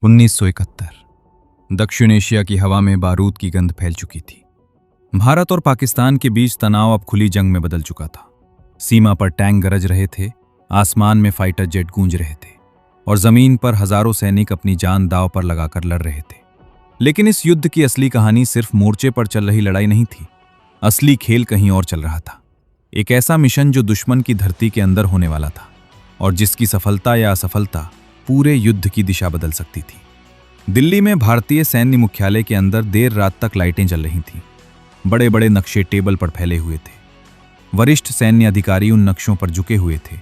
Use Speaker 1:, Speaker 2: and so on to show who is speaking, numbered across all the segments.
Speaker 1: 1971 दक्षिण एशिया की हवा में बारूद की गंध फैल चुकी थी। भारत और पाकिस्तान के बीच तनाव अब खुली जंग में बदल चुका था। सीमा पर टैंक गरज रहे थे, आसमान में फाइटर जेट गूंज रहे थे और जमीन पर हजारों सैनिक अपनी जान दांव पर लगाकर लड़ रहे थे। लेकिन इस युद्ध की असली कहानी सिर्फ मोर्चे पर चल रही लड़ाई नहीं थी। असली खेल कहीं और चल रहा था। एक ऐसा मिशन जो दुश्मन की धरती के अंदर होने वाला था और जिसकी सफलता या असफलता पूरे युद्ध की दिशा बदल सकती थी। दिल्ली में भारतीय सैन्य मुख्यालय के अंदर देर रात तक लाइटें जल रही थीं। बड़े बड़े नक्शे टेबल पर फैले हुए थे। वरिष्ठ सैन्य अधिकारी उन नक्शों पर झुके हुए थे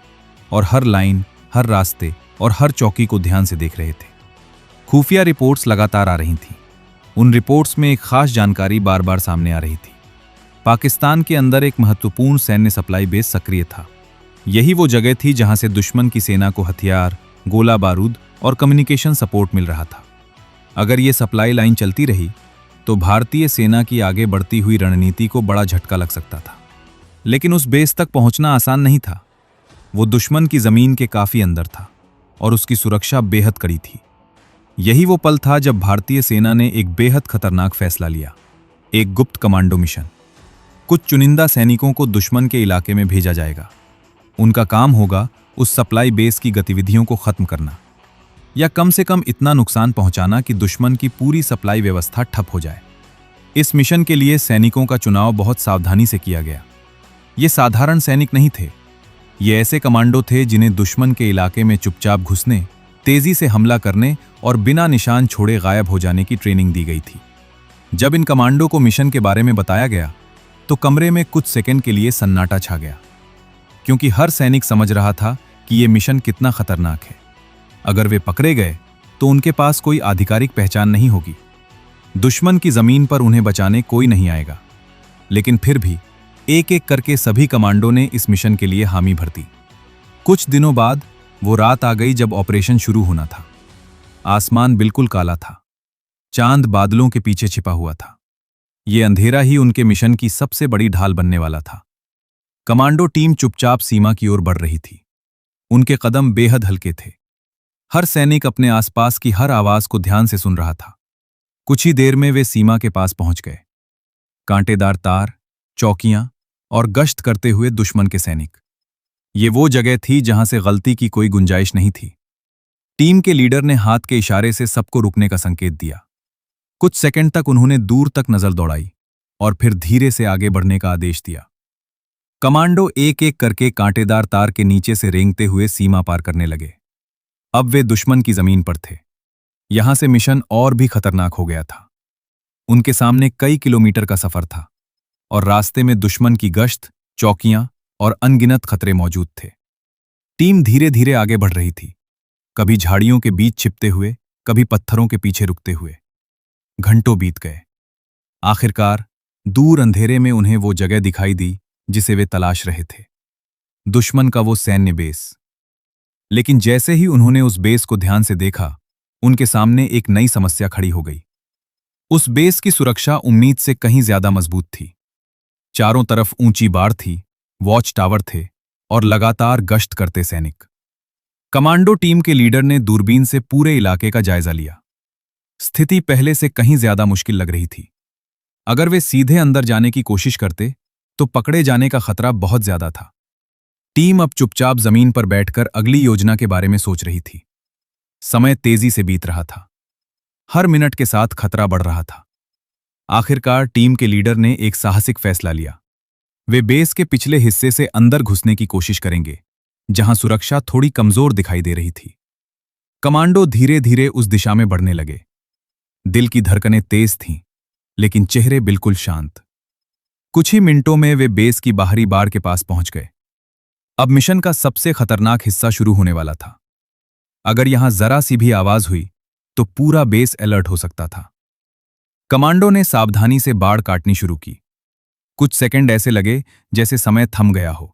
Speaker 1: और हर लाइन, हर रास्ते और हर चौकी को ध्यान से देख रहे थे। खुफिया रिपोर्ट्स लगातार आ रही थीं। उन रिपोर्ट्स में एक खास जानकारी बार बार सामने आ रही थी। पाकिस्तान के अंदर एक महत्वपूर्ण सैन्य सप्लाई बेस सक्रिय था। यही वो जगह थी जहां से दुश्मन की सेना को हथियार, गोला बारूद और कम्युनिकेशन सपोर्ट मिल रहा था। अगर ये सप्लाई लाइन चलती रही तो भारतीय सेना की आगे बढ़ती हुई रणनीति को बड़ा झटका लग सकता था। लेकिन उस बेस तक पहुंचना आसान नहीं था। वो दुश्मन की जमीन के काफी अंदर था और उसकी सुरक्षा बेहद कड़ी थी। यही वो पल था जब भारतीय सेना ने एक बेहद खतरनाक फैसला लिया। एक गुप्त कमांडो मिशन। कुछ चुनिंदा सैनिकों को दुश्मन के इलाके में भेजा जाएगा। उनका काम होगा उस सप्लाई बेस की गतिविधियों को खत्म करना, या कम से कम इतना नुकसान पहुंचाना कि दुश्मन की पूरी सप्लाई व्यवस्था ठप हो जाए। इस मिशन के लिए सैनिकों का चुनाव बहुत सावधानी से किया गया। ये साधारण सैनिक नहीं थे। ये ऐसे कमांडो थे जिन्हें दुश्मन के इलाके में चुपचाप घुसने, तेजी से हमला करने और बिना निशान छोड़े गायब हो जाने की ट्रेनिंग दी गई थी। जब इन कमांडो को मिशन के बारे में बताया गया तो कमरे में कुछ सेकंड के लिए सन्नाटा छा गया, क्योंकि हर सैनिक समझ रहा था कि यह मिशन कितना खतरनाक है। अगर वे पकड़े गए तो उनके पास कोई आधिकारिक पहचान नहीं होगी। दुश्मन की जमीन पर उन्हें बचाने कोई नहीं आएगा। लेकिन फिर भी एक एक करके सभी कमांडो ने इस मिशन के लिए हामी भर दी। कुछ दिनों बाद वो रात आ गई जब ऑपरेशन शुरू होना था। आसमान बिल्कुल काला था। चांद बादलों के पीछे छिपा हुआ था। ये अंधेरा ही उनके मिशन की सबसे बड़ी ढाल बनने वाला था। कमांडो टीम चुपचाप सीमा की ओर बढ़ रही थी। उनके कदम बेहद हल्के थे। हर सैनिक अपने आसपास की हर आवाज को ध्यान से सुन रहा था। कुछ ही देर में वे सीमा के पास पहुंच गए। कांटेदार तार, चौकियां और गश्त करते हुए दुश्मन के सैनिक। ये वो जगह थी जहां से गलती की कोई गुंजाइश नहीं थी। टीम के लीडर ने हाथ के इशारे से सबको रुकने का संकेत दिया। कुछ सेकंड तक उन्होंने दूर तक नजर दौड़ाई और फिर धीरे से आगे बढ़ने का आदेश दिया। कमांडो एक एक करके कांटेदार तार के नीचे से रेंगते हुए सीमा पार करने लगे। अब वे दुश्मन की जमीन पर थे। यहां से मिशन और भी खतरनाक हो गया था। उनके सामने कई किलोमीटर का सफर था और रास्ते में दुश्मन की गश्त, चौकियां और अनगिनत खतरे मौजूद थे। टीम धीरे धीरे आगे बढ़ रही थी, कभी झाड़ियों के बीच छिपते हुए, कभी पत्थरों के पीछे रुकते हुए। घंटों बीत गए। आखिरकार दूर अंधेरे में उन्हें वो जगह दिखाई दी जिसे वे तलाश रहे थे। दुश्मन का वो सैन्य बेस। लेकिन जैसे ही उन्होंने उस बेस को ध्यान से देखा, उनके सामने एक नई समस्या खड़ी हो गई। उस बेस की सुरक्षा उम्मीद से कहीं ज्यादा मजबूत थी। चारों तरफ ऊंची बाड़ थी, वॉच टावर थे और लगातार गश्त करते सैनिक। कमांडो टीम के लीडर ने दूरबीन से पूरे इलाके का जायजा लिया। स्थिति पहले से कहीं ज्यादा मुश्किल लग रही थी। अगर वे सीधे अंदर जाने की कोशिश करते तो पकड़े जाने का खतरा बहुत ज्यादा था। टीम अब चुपचाप जमीन पर बैठकर अगली योजना के बारे में सोच रही थी। समय तेजी से बीत रहा था। हर मिनट के साथ खतरा बढ़ रहा था। आखिरकार टीम के लीडर ने एक साहसिक फैसला लिया। वे बेस के पिछले हिस्से से अंदर घुसने की कोशिश करेंगे, जहां सुरक्षा थोड़ी कमजोर दिखाई दे रही थी। कमांडो धीरे धीरे उस दिशा में बढ़ने लगे। दिल की धड़कनें तेज थीं, लेकिन चेहरे बिल्कुल शांत। कुछ ही मिनटों में वे बेस की बाहरी बाड़ के पास पहुंच गए। अब मिशन का सबसे खतरनाक हिस्सा शुरू होने वाला था। अगर यहां जरा सी भी आवाज हुई तो पूरा बेस अलर्ट हो सकता था। कमांडो ने सावधानी से बाड़ काटनी शुरू की। कुछ सेकंड ऐसे लगे जैसे समय थम गया हो।